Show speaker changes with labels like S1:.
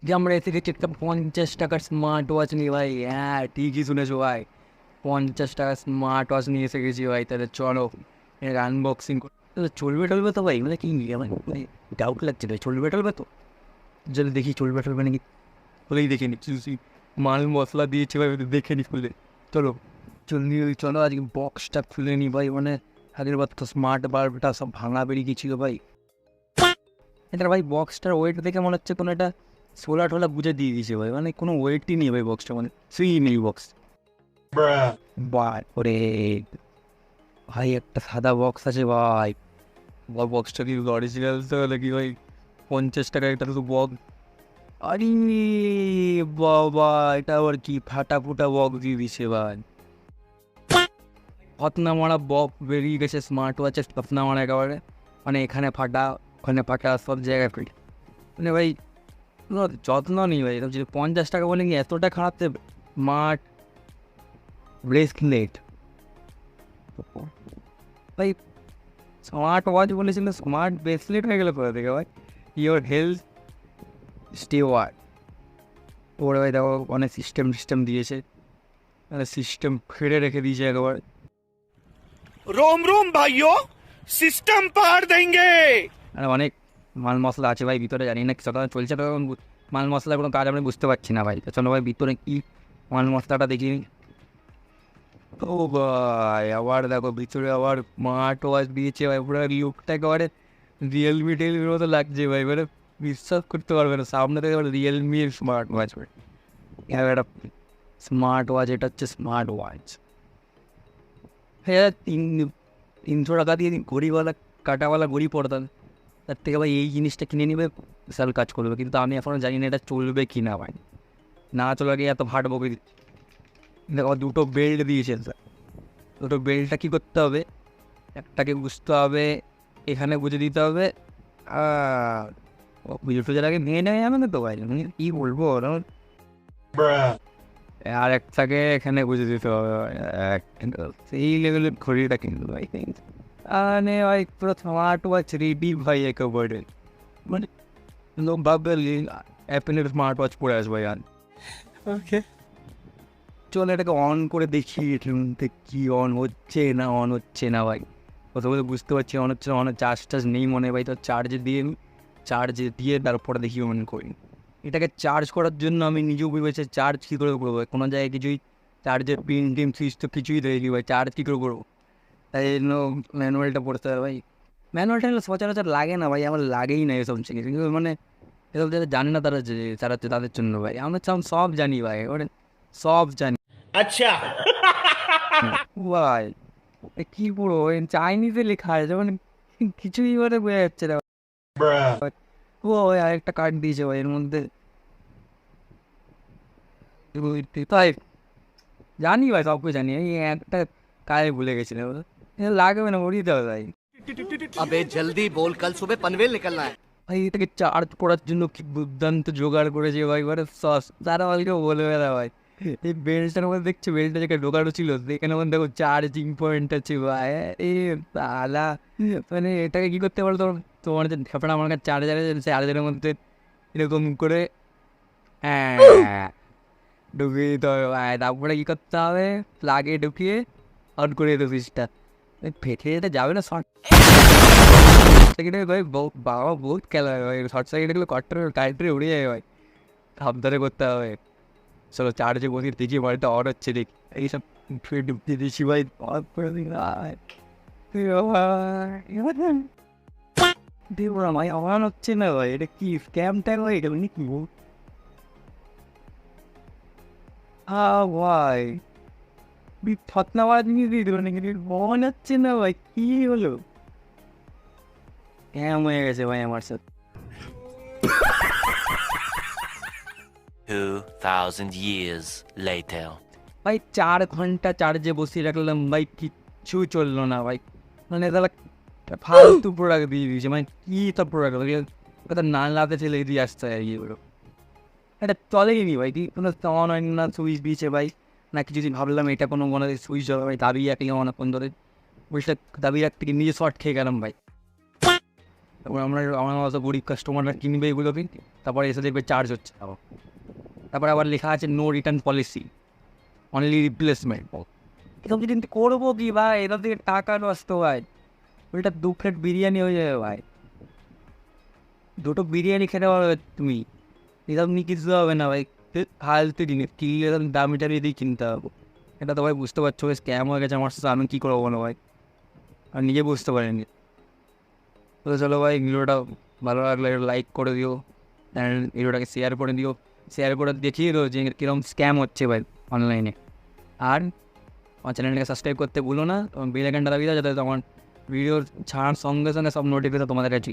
S1: যে আমরা এসে গেছি একটা 50 টাকার স্মার্ট ওয়াচ নিয়ে ভাই। হ্যাঁ ঠিকই শুনেছো ভাই, 50 টাকার স্মার্ট ওয়াচ নিয়ে এসে গেছি ভাই। তাহলে চলো এর আনবক্সিং করে। চলবে টলবে তো ভাই, মানে কি আমার মানে ডাউট লাগছে ভাই, চলবে টলবে তো? যদি দেখি চলবে টলবে নাকি, খুলেই দেখে নিচ্ছি মাল মশলা দিয়েছে ভাই, দেখে নি খুলে। চলো চলো আজকে বক্সটা খুলে নি ভাই। মানে আগের বার তো স্মার্ট বাল্বটা সব ভাঙা বেরিয়ে গেছিলো ভাই। এটা ভাই বক্সটার ওয়েট দেখে মনে হচ্ছে কোনো একটা সোলা টোলা বুঝে দিয়ে দিয়েছে ভাই, মানে কোনো ওয়েটই নেই ভাই বক্সটা, মানে সুই নেই বক্স। ওরে ভাই একটা সাদা বক্স আছে ভাই, বক্সটা কি অরিজিনাল তো নাকি ভাই? 50 টাকা একটা শুধু বক্স। আরে বাবা, এটা আবার কি ফাটা ফুটা বক্স দিয়ে দিছে ভাই। ফতনা মারা বক্স বেরিয়ে গেছে স্মার্ট ওয়াচের, ফতনা মারা একেবারে, মানে এখানে ফাটা ওখানে ফাটা সব জায়গায় ফিট। মানে ভাই কোনো যত্ন নেই ভাই। যদি 50 টাকা বলে কি এতটা খারাপ দেবে? স্মার্ট ব্রেসলেট ভাই, স্মার্ট ওয়াচ বলেছিল স্মার্ট ব্রেসলেট হয়ে গেলো কোথা থেকে ভাই? Your health stay watch. ওরা ভাই দেখো অনেক সিস্টেম দিয়েছে, মানে সিস্টেম ফেড়ে রেখে দিয়েছে একেবারে।
S2: रोम रोम भाइयों, सिस्टम पार देंगे।
S1: মানে অনেক মাল মশলা আছে ভাই ভিতরে, জানি না কিছু চলছে তো মাল মশলার কোনো কাজ আমি বুঝতে পারছি না ভাই। তো চলো ভাই ভিতরে কি মাল মশলাটা দেখি। ও ভাই আবার দেখো ভিতরে আবার স্মার্ট ওয়াচ দিয়েছে ভাই, পুরো লুকটা একেবারে রিয়েলমির মতো লাগছে ভাই, মানে বিশ্বাস করতে পারবে না সামনে থেকে রিয়েলমির স্মার্ট ওয়াচ ভাই। একটা স্মার্ট ওয়াচ, এটা হচ্ছে স্মার্ট ওয়াচ। হ্যাঁ 300 টাকা দিয়ে ঘড়িওয়ালা কাটাওয়ালা ঘড়ি পড়তাম, তার থেকে ভাই এই জিনিসটা কিনে নিবে বিশাল কাজ করবে। কিন্তু আমি এখনও জানি না এটা চলবে কি না ভাই, না চলে গিয়ে এত ভাট বকে দিচ্ছে। দেখো দুটো বেল্ট দিয়েছে স্যার, দুটো বেল্টটা কী করতে হবে, একটাকে বুঝতে হবে, এখানে বুঝে দিতে হবে। পুজো টুজোর আগে ভেঙে নেওয়া যাবে না তো ভাই, মানে কী বলবো আর একটাকে এখানে বুঝে দিতে হবে। সেই লেভেলের ঘড়িটা কিনলো ভাই, মানে ভাই পুরো স্মার্ট ওয়াচ রেডি ভাই একেবারে। মানে লোক ভাববে অ্যাপেলের স্মার্ট ওয়াচ পরে আসবে ভাই। আর ওকে চলো এটাকে অন করে দেখি, এটার মধ্যে কী অন হচ্ছে না ভাই। প্রথমে বুঝতে পারছি অন হচ্ছে না, অন চার্জ নেই মনে হয় ভাই। তো চার্জে দিয়ে তারপরে দেখি অন করি। এটাকে চার্জ করার জন্য আমি নিজেও ভেবেছি চার্জ কী করে করবো, কোনো জায়গায় কিছুই চার্জের পিন টিন সুইচ তো কিছুই দেয়নি ভাই, চার্জ কী করে করবো? তাই জন্য ম্যানুয়ালটা পড়তে হবে ভাই। ম্যানুয়ালটা সচরাচর লাগে না ভাই, আমার লাগেই না এসব জিনিস, কিন্তু মানে এসব যারা জানে না তারা চালাচ্ছে তাদের জন্য ভাই। আমরা সব জানি ভাই, ওটা সব জানি।
S2: अच्छा
S1: ভাই কি পুরো চাইনিজে লেখা আছে, মানে কিছুই মানে বোঝা যাচ্ছে না ও ভাই। আরেকটা কার্ড দিয়েছে ভাই এর মধ্যে, তাই জানি ভাই সব কিছু জানি। এই একটা কাজে ভুলে গেছিলাম, লাগবে না ওরই দেওয়া ভাই।
S3: अबे जल्दी बोल, कल सुबह पनवेल निकलना है।
S1: ভাই এটাকে চার্জ করার জন্য কি দুর্দান্ত জোগাড় করেছে ভাই, মানে তারা আমাকে বলে বেড়া ভাই। এই বেল্টটার মধ্যে দেখছি, বেল্টটা যেখানে ঢোকানো ছিল সেখানে মধ্যে দেখো চার্জিং পয়েন্ট আছে ভাই। এ তালা মানে এটাকে কী করতে পারো তোমার যে ঢেপড়া আমার কাছে চার্জার আছে, চার্জারের মধ্যে এরকম করে হ্যাঁ ঢুকিয়ে দিতে হবে ভাই। তারপরে কী করতে হবে, প্লাগে ঢুকিয়ে অন করে দিতে সুইচটা, ফেটে যেতে যাবে না শর্ট সার্কিটে ভাই। বাবা বহুত খেলা হয় ভাই, শর্ট সার্কিটগুলো কারেন্টে উড়ে যায় ভাই, সাবধানে করতে হবে। চলো চার্জে বসে দেখি বাড়িটা অন হচ্ছে দেখি। এইসব ঢুকতে দিচ্ছি ভাই, অন করে দিই দেবো না ভাই, অন হচ্ছে না ভাই। এটা কি স্ক্যাম ট্যাগ ভাই, এটা কি ভাই ফতনা মারা জিনিস দিয়ে দেবো নাকি? অন হচ্ছে না ভাই, কি হলো? স্ক্যাম হয়ে গেছে ভাই আমার সাথে।
S4: 2000 years later.
S1: ভাই 4 ঘন্টা চার্জে বসিয়ে রাখলাম ভাই, কিচ্ছু চললো না ভাই। মানে তাহলে ফালতু প্রোডাক্ট দিয়ে দিয়েছে, মানে কী তো প্রোডাক্ট কথা না লাতে ছেলে দিয়ে আসতে হয় এগুলো। এটা চলেই নি ভাই, কোনো অন হয় না, সুইচ দিয়েছে ভাই না কিছু দিন। ভাবলাম এটা কোনো মনে হয় সুইচ হবে ভাই, দাবি রাখলাম অনেকক্ষণ ধরে, বুঝলে দাবি রাখতে গিয়ে নিজে শর্ট খেয়ে গেলাম ভাই। তারপর আমার মতো গরিব কাস্টমাররা কিনবে এগুলোকে, তারপরে এসে দেখবে চার্জ হচ্ছে আবার। তারপরে আবার লেখা আছে no return policy, only replacement. এসব যদি করবো কি ভাই, এসব থেকে টাকা নষ্ট ভাই, ওইটা 2 প্লেট বিরিয়ানি হয়ে যাবে ভাই, 2টো বিরিয়ানি খেতে পারবে তুমি, এসব নিয়ে কিছু হবে না ভাই। ফালতু জিনিস কিনলে এরকম দামি টামি দিয়ে কিনতে হবে, এটা তো ভাই বুঝতে পারছো স্ক্যাম হয়ে গেছে আমার সাথে, আমি কী করবো বলো ভাই, আর নিজে বুঝতে পারিনি। তো চলো ভাই, ভিডিওটা ভালো লাগলে লাইক করে দিও, অ্যান্ড ভিডিওটাকে শেয়ার করে দিও, শেয়ার করে দেখিয়ে দিও যে কীরকম স্ক্যাম হচ্ছে ভাই অনলাইনে। আর আমার চ্যানেলটাকে সাবস্ক্রাইব করতে ভুলো না, তোমার বেল আইকনটা দাবিয়ে দাও, যাতে তোমার ভিডিও ছাড়ার সঙ্গে সঙ্গে সব নোটিফিকেশন তোমাদের কাছে